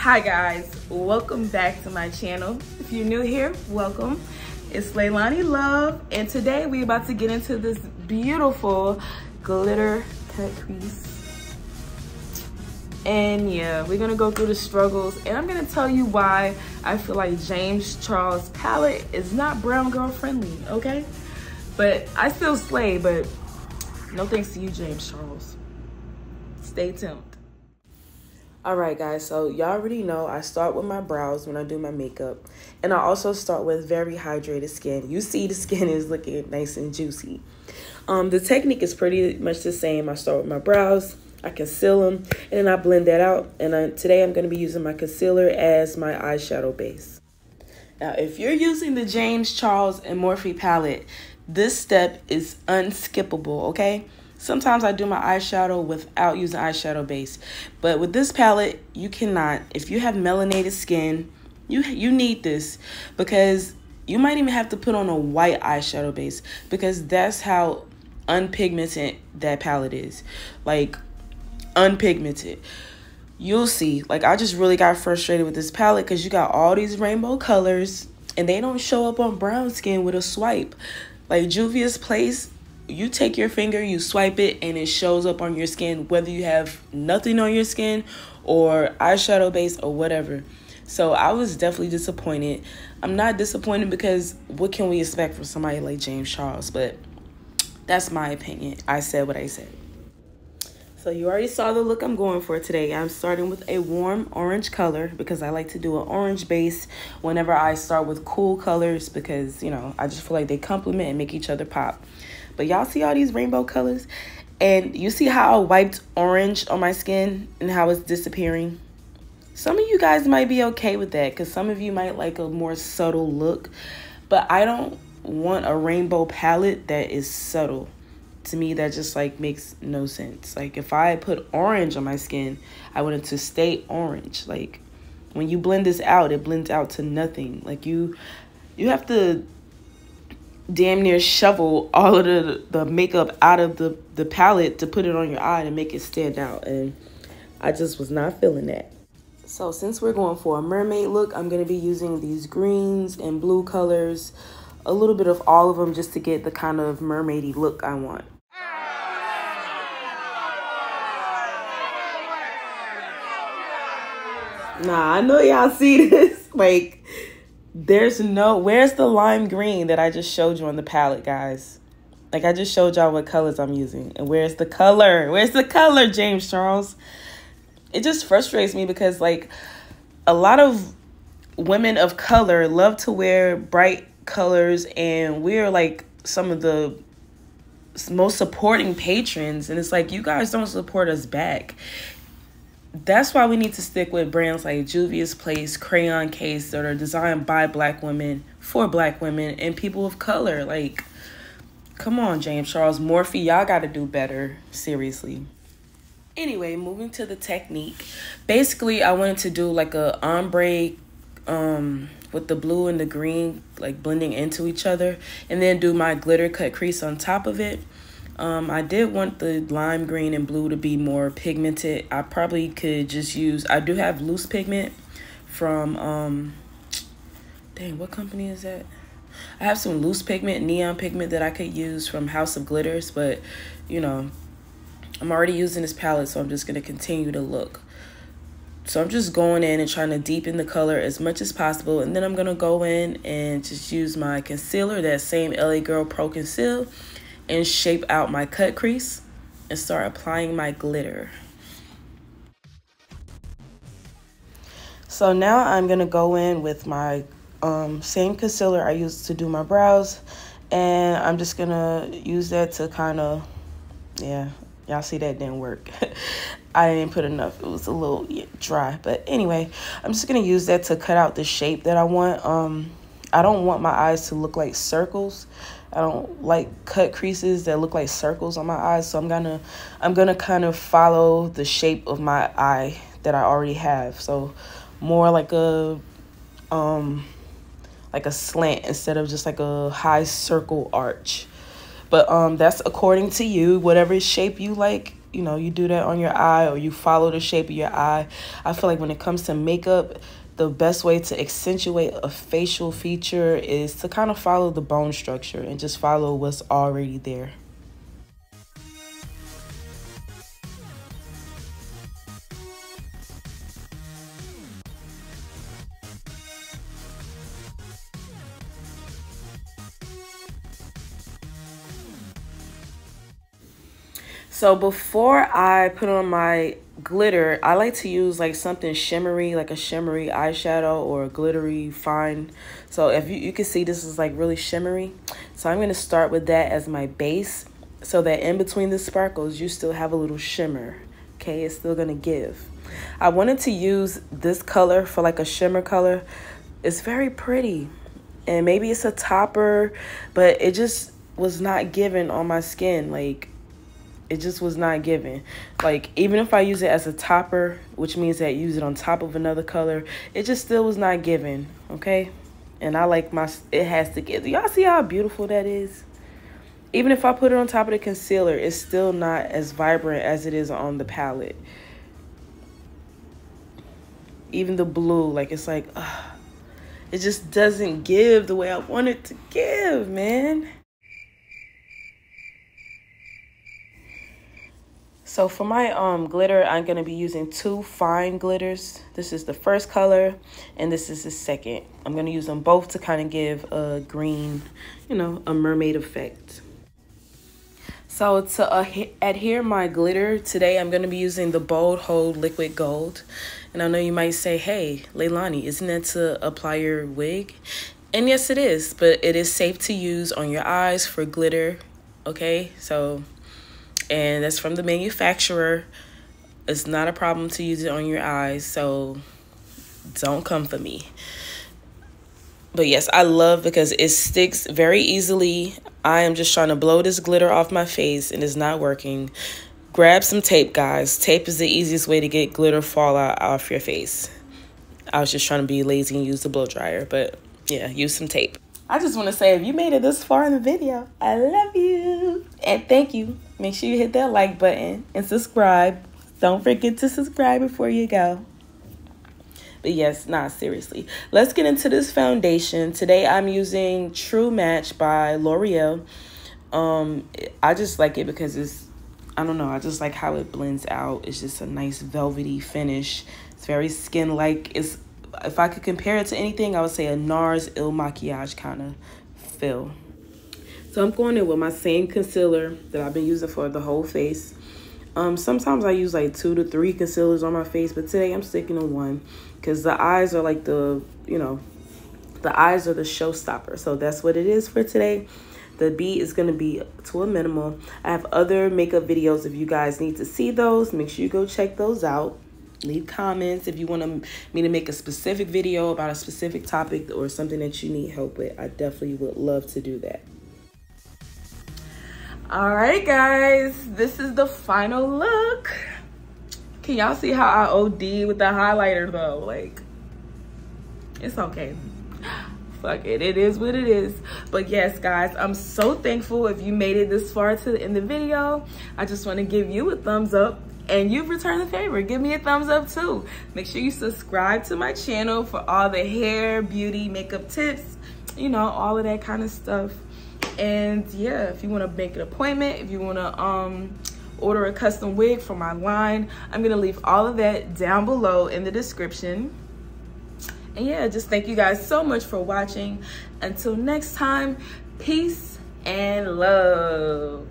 Hi guys, welcome back to my channel. If you're new here, welcome. It's Leilani Love, and today we're about to get into this beautiful glitter cut crease. And yeah, we're gonna go through the struggles, and I'm gonna tell you why I feel like James Charles palette is not brown girl friendly, okay? But I still slay, but no thanks to you, James Charles. Stay tuned. All right, guys, so y'all already know I start with my brows when I do my makeup, and I also start with very hydrated skin. You see the skin is looking nice and juicy. The technique is pretty much the same. I start with my brows, I conceal them, and then I blend that out. And today I'm going to be using my concealer as my eyeshadow base. Now, if you're using the James Charles and Morphe palette, this step is unskippable, okay? Sometimes I do my eyeshadow without using eyeshadow base. But with this palette, you cannot. If you have melanated skin, you need this, because you might even have to put on a white eyeshadow base, because that's how unpigmented that palette is. Like, unpigmented. You'll see. Like, I just really got frustrated with this palette because you got all these rainbow colors and they don't show up on brown skin with a swipe. Like Juvia's Place, you take your finger, you swipe it, and it shows up on your skin, whether you have nothing on your skin or eyeshadow base or whatever. So I was definitely disappointed. I'm not disappointed because what can we expect from somebody like James Charles? But that's my opinion. I said what I said. So you already saw the look I'm going for today. I'm starting with a warm orange color because I like to do an orange base whenever I start with cool colors, because, you know, I just feel like they complement and make each other pop. But y'all see all these rainbow colors? And you see how I wiped orange on my skin and how it's disappearing? Some of you guys might be okay with that because some of you might like a more subtle look. But I don't want a rainbow palette that is subtle. To me, that just like makes no sense. Like, if I put orange on my skin, I want it to stay orange. Like, when you blend this out, it blends out to nothing. Like, you have to damn near shovel all of the makeup out of the palette to put it on your eye to make it stand out, and I just was not feeling that. So since we're going for a mermaid look, I'm going to be using these greens and blue colors, a little bit of all of them, just to get the kind of mermaidy look I want. Nah, I know y'all see this. Like, where's the lime green that I just showed you on the palette, guys? Like, I just showed y'all what colors I'm using. And where's the color? Where's the color, James Charles? It just frustrates me because, like, a lot of women of color love to wear bright colors, and we're, like, some of the most supporting patrons. And it's like, you guys don't support us back. That's why we need to stick with brands like Juvia's Place, Crayon Case, that are designed by black women, for black women, and people of color. Like, come on, James Charles, Morphe, y'all got to do better. Seriously. Anyway, moving to the technique. Basically, I wanted to do like a ombre with the blue and the green, like blending into each other, and then do my glitter cut crease on top of it. I did want the lime green and blue to be more pigmented. I probably could just use, I do have loose pigment from, dang, what company is that? I have some loose pigment, neon pigment, that I could use from House of Glitters, but, you know, I'm already using this palette, so I'm just going to continue to look. So I'm just going in and trying to deepen the color as much as possible, and then I'm going to go in and just use my concealer, that same LA Girl Pro Conceal, and shape out my cut crease and start applying my glitter. So now I'm gonna go in with my same concealer I used to do my brows, and I'm just gonna use that to kind of, yeah, y'all see that didn't work. I didn't put enough, it was a little dry, but anyway, I'm just gonna use that to cut out the shape that I want. I don't want my eyes to look like circles. I don't like cut creases that look like circles on my eyes, so I'm gonna kind of follow the shape of my eye that I already have. So more like a slant instead of just like a high circle arch. But that's according to you. Whatever shape you like, you know, you do that on your eye, or you follow the shape of your eye. I feel like when it comes to makeup, the best way to accentuate a facial feature is to kind of follow the bone structure and just follow what's already there. So before I put on my glitter, I like to use like something shimmery, like a shimmery eyeshadow or a glittery fine. So if you can see, this is like really shimmery. So I'm going to start with that as my base, so that in between the sparkles, you still have a little shimmer. Okay, it's still going to give. I wanted to use this color for like a shimmer color. It's very pretty. And maybe it's a topper, but it just was not given on my skin. Like, it just was not given. Like, even if I use it as a topper, which means that I use it on top of another color, it just still was not given, okay? And I like it has to give. Y'all see how beautiful that is? Even if I put it on top of the concealer, it's still not as vibrant as it is on the palette. Even the blue, like, it's like, it just doesn't give the way I want it to give, man. So for my glitter, I'm going to be using 2 fine glitters. This is the first color, and this is the second. I'm going to use them both to kind of give a green, you know, a mermaid effect. So to adhere my glitter, today I'm going to be using the Bold Hold Liquid Gold. And I know you might say, hey, Leilani, isn't that to apply your wig? And yes, it is, but it is safe to use on your eyes for glitter, okay? So... and that's from the manufacturer. It's not a problem to use it on your eyes, so don't come for me. But yes, I love because it sticks very easily. I am just trying to blow this glitter off my face and it's not working. Grab some tape, guys. Tape is the easiest way to get glitter fallout off your face. I was just trying to be lazy and use the blow dryer, but yeah, use some tape. I just want to say, if you made it this far in the video, I love you. And thank you. Make sure you hit that like button and subscribe. Don't forget to subscribe before you go. But yes, seriously. Let's get into this foundation. Today I'm using True Match by L'Oreal. I just like it because it's, I don't know, I just like how it blends out. It's just a nice velvety finish. It's very skin-like. It's, if I could compare it to anything, I would say a NARS Il Makiage kind of feel. So I'm going in with my same concealer that I've been using for the whole face. Sometimes I use like 2 to 3 concealers on my face, but today I'm sticking to 1 because the eyes are like the, you know, the eyes are the showstopper. So that's what it is for today. The beat is going to be to a minimal. I have other makeup videos. If you guys need to see those, make sure you go check those out. Leave comments if you want me to make a specific video about a specific topic or something that you need help with. I definitely would love to do that. All right, guys, this is the final look. Can y'all see how I OD with the highlighter though? Like, it's okay. Fuck it, it is what it is. But yes, guys, I'm so thankful if you made it this far in the video. I just want to give you a thumbs up. And you've returned the favor. Give me a thumbs up too. Make sure you subscribe to my channel for all the hair, beauty, makeup tips, you know, all of that kind of stuff. And yeah, if you want to make an appointment, if you want to order a custom wig for my line, I'm going to leave all of that down below in the description. And yeah, just thank you guys so much for watching. Until next time, peace and love.